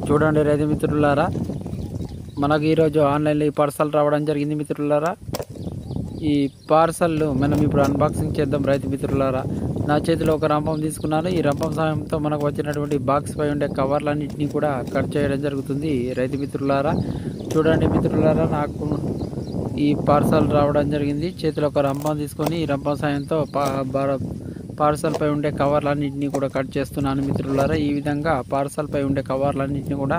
చూడండి రైతు మిత్రులారా, మనకు ఈరోజు ఆన్లైన్లో ఈ పార్సల్ రావడం జరిగింది మిత్రులారా. ఈ పార్సల్ మనం ఇప్పుడు అన్బాక్సింగ్ చేద్దాం రైతు మిత్రులారా. నా చేతిలో ఒక రంపం తీసుకున్నాను. ఈ రంపం సహాయంతో మనకు వచ్చినటువంటి బాక్స్ పై ఉండే కవర్లన్నింటినీ కూడా కట్ చేయడం జరుగుతుంది రైతు మిత్రులారా. చూడండి మిత్రులారా, నాకు ఈ పార్సల్ రావడం జరిగింది. చేతిలో ఒక రంపం తీసుకొని ఈ రంపం సహాయంతో పార్సల్ పై ఉండే కవర్లన్నింటినీ కూడా కట్ చేస్తున్నాను మిత్రులారా. ఈ విధంగా పార్సల్ పై ఉండే కవర్లన్నింటినీ కూడా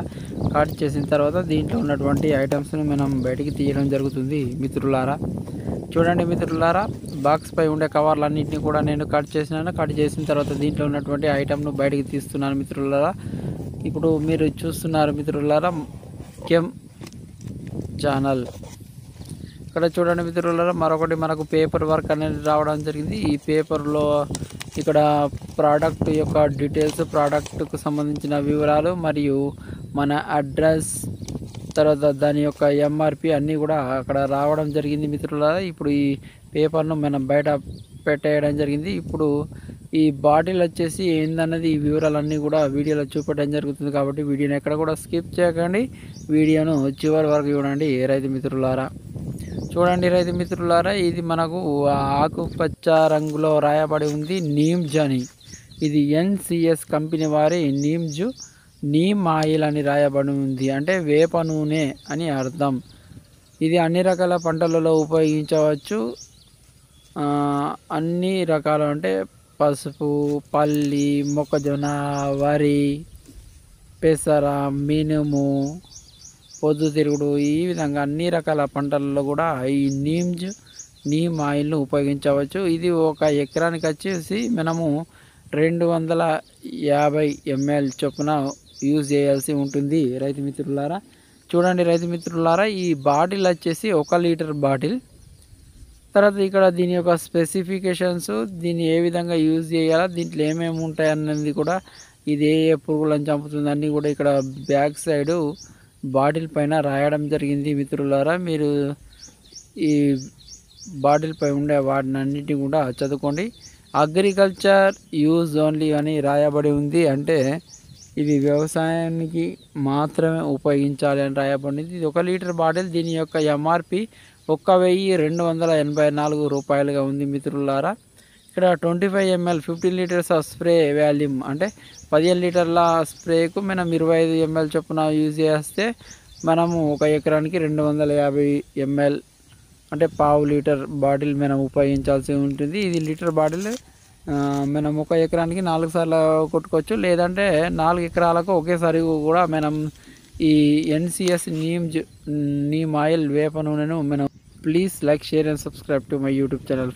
కట్ చేసిన తర్వాత దీంట్లో ఉన్నటువంటి ఐటమ్స్ని మనం బయటికి తీయడం జరుగుతుంది మిత్రులారా. చూడండి మిత్రులారా, బాక్స్ పై ఉండే కవర్లన్నింటినీ కూడా నేను కట్ చేసిన తర్వాత దీంట్లో ఉన్నటువంటి ఐటమ్ను బయటికి తీస్తున్నాను మిత్రులారా. ఇప్పుడు మీరు చూస్తున్నారు మిత్రులారా, కెమ్ ఛానల్. ఇక్కడ చూడండి మిత్రులారా, మరొకటి మనకు పేపర్ వర్క్ అనేది రావడం జరిగింది. ఈ పేపర్లో ఇక్కడ ప్రోడక్ట్ యొక్క డీటెయిల్స్, ప్రోడక్ట్కు సంబంధించిన వివరాలు మరియు మన అడ్రస్, తర్వాత దాని యొక్క ఎంఆర్పి అన్నీ కూడా అక్కడ రావడం జరిగింది మిత్రులారా. ఇప్పుడు ఈ పేపర్ను మనం బయట పెట్టేయడం జరిగింది. ఇప్పుడు ఈ బాటిల్ వచ్చేసి ఏందన్నది ఈ వివరాలన్నీ కూడా వీడియోలో చూపెట్టడం జరుగుతుంది. కాబట్టి వీడియోని ఎక్కడ కూడా స్కిప్ చేయకండి, వీడియోను చివరి వరకు చూడండి రైతు మిత్రులారా. చూడండి రైతు మిత్రులారా, ఇది మనకు ఆకుపచ్చ రంగులో రాయబడి ఉంది నీమ్జ్ అని. ఇది ఎన్సిఎస్ కంపెనీ వారి నీమ్ ఆయిల్ అని రాయబడి ఉంది. అంటే వేప నూనె అని అర్థం. ఇది అన్ని రకాల పంటలలో ఉపయోగించవచ్చు. అన్ని రకాలు అంటే పసుపు, పల్లి, మొక్కజొన్న, వరి, పెసర, మినుము, పొద్దుతిరుగుడు, ఈ విధంగా అన్ని రకాల పంటలలో కూడా ఈ నీమ్ ఆయిల్ను ఉపయోగించవచ్చు. ఇది ఒక ఎకరానికి వచ్చేసి మనము 250 ml చొప్పున యూజ్ చేయాల్సి ఉంటుంది రైతు మిత్రులారా. చూడండి రైతు మిత్రులారా, ఈ బాటిల్ వచ్చేసి 1 లీటర్ బాటిల్. తర్వాత ఇక్కడ దీని యొక్క స్పెసిఫికేషన్స్, దీన్ని ఏ విధంగా యూజ్ చేయాలా, దీంట్లో ఏమేమి ఉంటాయి అన్నది కూడా, ఇది ఏ పురుగులను చంపుతుంది అన్నీ కూడా ఇక్కడ బ్యాక్ సైడు బాటిల్ పైన రాయడం జరిగింది మిత్రులారా. మీరు ఈ బాటిల్ పై ఉండే వాటినన్నిటిని కూడా చదువుకోండి. అగ్రికల్చర్ యూజ్ ఓన్లీ అని రాయబడి ఉంది. అంటే ఇది వ్యవసాయానికి మాత్రమే ఉపయోగించాలి అని రాయబడింది. ఇది 1 లీటర్ బాటిల్. దీని యొక్క ఎంఆర్పి 1284 రూపాయలుగా ఉంది మిత్రులారా. ఇక్కడ 25 ml 15 litres of spray volume, అంటే 15 లీటర్ల స్ప్రేకు మనం 25 ml చొప్పున యూజ్ చేస్తే మనము ఒక ఎకరానికి 250 ml అంటే పావు లీటర్ బాటిల్ మనం ఉపయోగించాల్సి ఉంటుంది. ఇది లీటర్ బాటిల్ మనం ఒక ఎకరానికి 4 సార్లు కొట్టుకోవచ్చు, లేదంటే 4 ఎకరాలకు ఒకేసారి కూడా మనం ఈ ఎన్సిఎస్ నీమ్ ఆయిల్ వేప నూనెను మనం. Please like, share and subscribe to my YouTube channel.